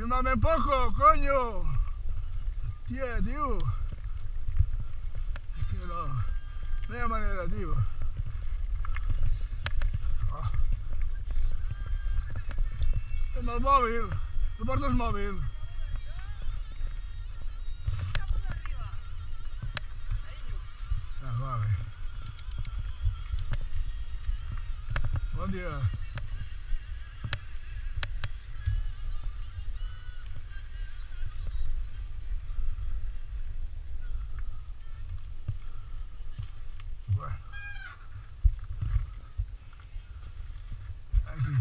Fírmame poco, coño. Tío. Es que no hay manera, tío. Amb el mòbil. Tu portes mòbil. Vale. Bon dia. Aquí.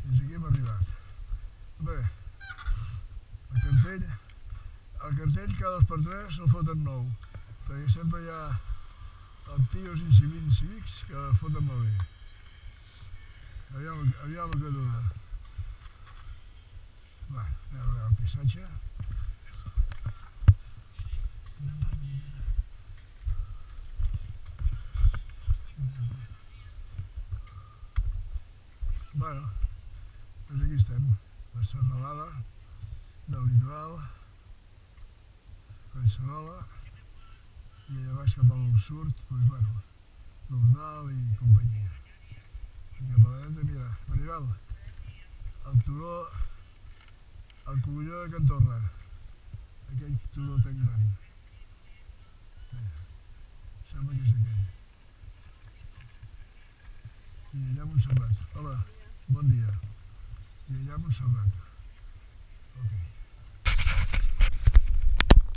Fins aquí hem arribat. Bé, el cartell cada 2x3 el foten nou, perquè sempre hi ha els tios incívics que el foten molt bé. Aviam el que dura. Va, anem a veure el paisatge. Bueno, doncs aquí estem, la serralada del litoral, Collserola, i allà baix cap al sud, doncs bueno, l'Ordal i companyia. I cap a la dreta, mira, Maribel, el turó, el Cogulló de Can Torra, aquell turó tan gran. Sembla que és aquell. I allà Montserrat. Hola, bon dia. I allà Montserrat.